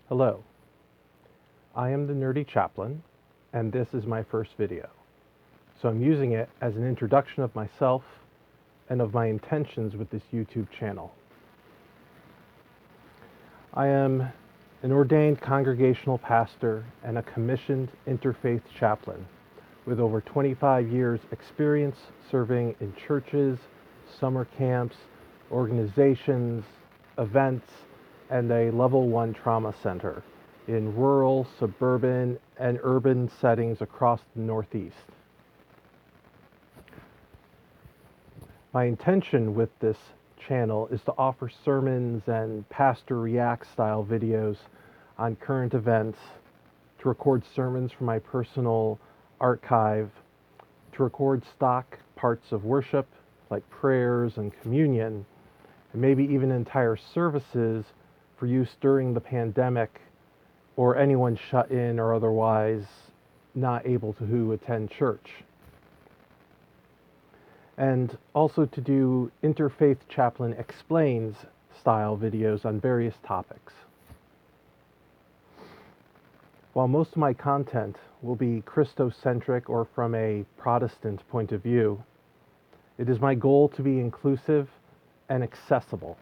Hello, I am the Nerdy Chaplain, and this is my first video. So I'm using it as an introduction of myself and of my intentions with this YouTube channel. I am an ordained congregational pastor and a commissioned interfaith chaplain with over 25 years experience serving in churches, summer camps, organizations, events, and a level 1 trauma center in rural, suburban, and urban settings across the Northeast. My intention with this channel is to offer sermons and Pastor React style videos on current events, to record sermons from my personal archive, to record stock parts of worship like prayers and communion, and maybe even entire services for use during the pandemic or anyone shut in or otherwise not able to attend church. And also to do Interfaith Chaplain Explains style videos on various topics. While most of my content will be Christocentric or from a Protestant point of view, it is my goal to be inclusive and accessible.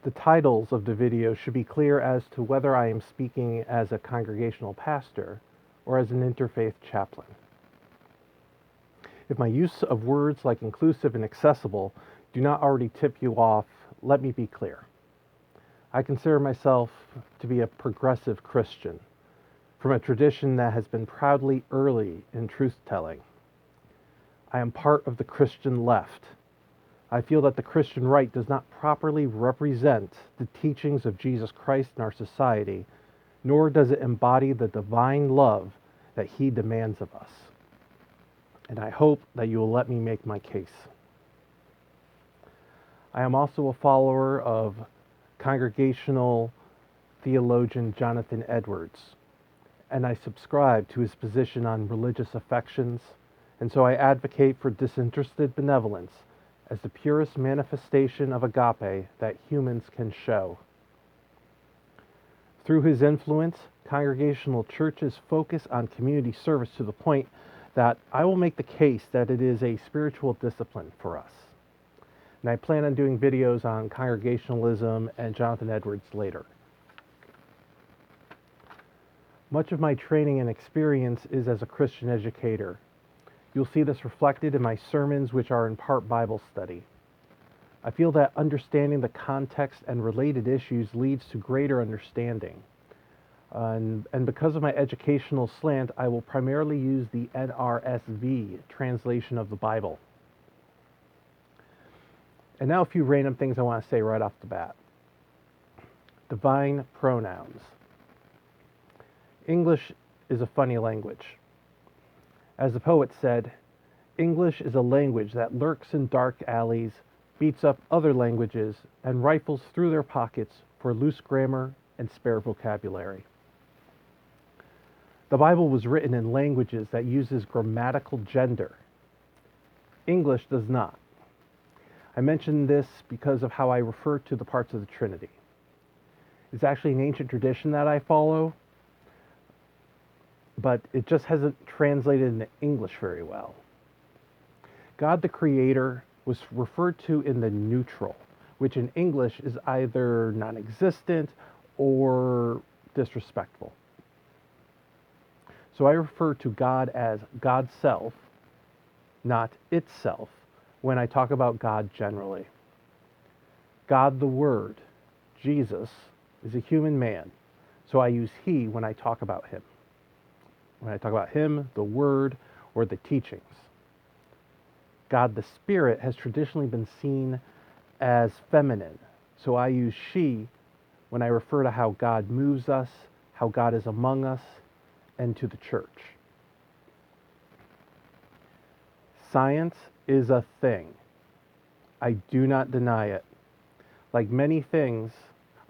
The titles of the video should be clear as to whether I am speaking as a congregational pastor or as an interfaith chaplain. If my use of words like inclusive and accessible do not already tip you off, let me be clear. I consider myself to be a progressive Christian from a tradition that has been proudly early in truth-telling. I am part of the Christian left. I feel that the Christian right does not properly represent the teachings of Jesus Christ in our society, nor does it embody the divine love that he demands of us. And I hope that you will let me make my case. I am also a follower of congregational theologian Jonathan Edwards, and I subscribe to his position on religious affections, and so I advocate for disinterested benevolence as the purest manifestation of agape that humans can show. Through his influence, congregational churches focus on community service to the point that I will make the case that it is a spiritual discipline for us. And I plan on doing videos on congregationalism and Jonathan Edwards later. Much of my training and experience is as a Christian educator. You'll see this reflected in my sermons, which are in part Bible study. I feel that understanding the context and related issues leads to greater understanding. And because of my educational slant, I will primarily use the NRSV translation of the Bible. And now a few random things I want to say right off the bat. Divine pronouns. English is a funny language. As the poet said, English is a language that lurks in dark alleys, beats up other languages, and rifles through their pockets for loose grammar and spare vocabulary. The Bible was written in languages that uses grammatical gender. English does not. I mention this because of how I refer to the parts of the Trinity. It's actually an ancient tradition that I follow, but it just hasn't translated into English very well. God the Creator was referred to in the neutral, which in English is either non-existent or disrespectful. So I refer to God as God's self, not itself, when I talk about God generally. God the Word, Jesus, is a human man, so I use he when I talk about him. When I talk about him, the Word, or the teachings. God the Spirit has traditionally been seen as feminine, so I use she when I refer to how God moves us, how God is among us, and to the church. Science is a thing. I do not deny it. Like many things,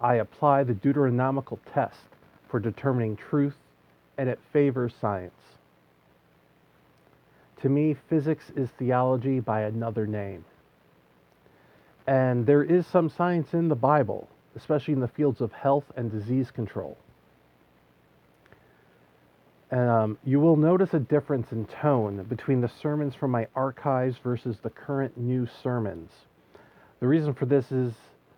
I apply the Deuteronomical test for determining truth, and it favors science. To me, physics is theology by another name. And there is some science in the Bible, especially in the fields of health and disease control. You will notice a difference in tone between the sermons from my archives versus the current new sermons. The reason for this is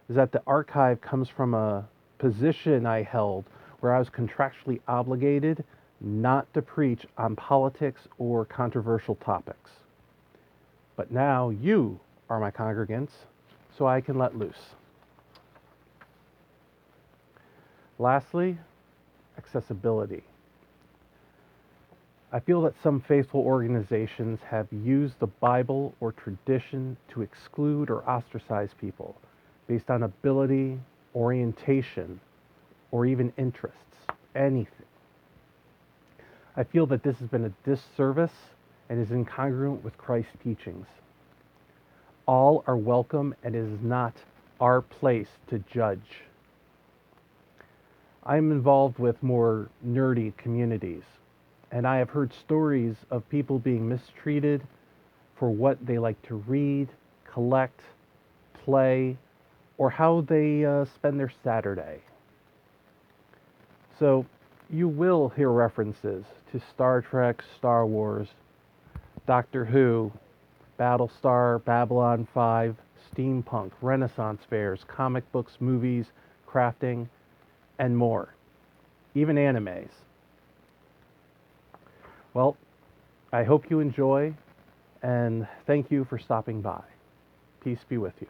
that the archive comes from a position I held where I was contractually obligated not to preach on politics or controversial topics. But now you are my congregants, so I can let loose. Lastly, accessibility. I feel that some faithful organizations have used the Bible or tradition to exclude or ostracize people based on ability, orientation, or even interests, anything. I feel that this has been a disservice and is incongruent with Christ's teachings. All are welcome, and it is not our place to judge. I'm involved with more nerdy communities, and I have heard stories of people being mistreated for what they like to read, collect, play, or how they spend their Saturday. So you will hear references to Star Trek, Star Wars, Doctor Who, Battlestar, Babylon 5, steampunk, Renaissance fairs, comic books, movies, crafting, and more. Even animes. Well, I hope you enjoy, and thank you for stopping by. Peace be with you.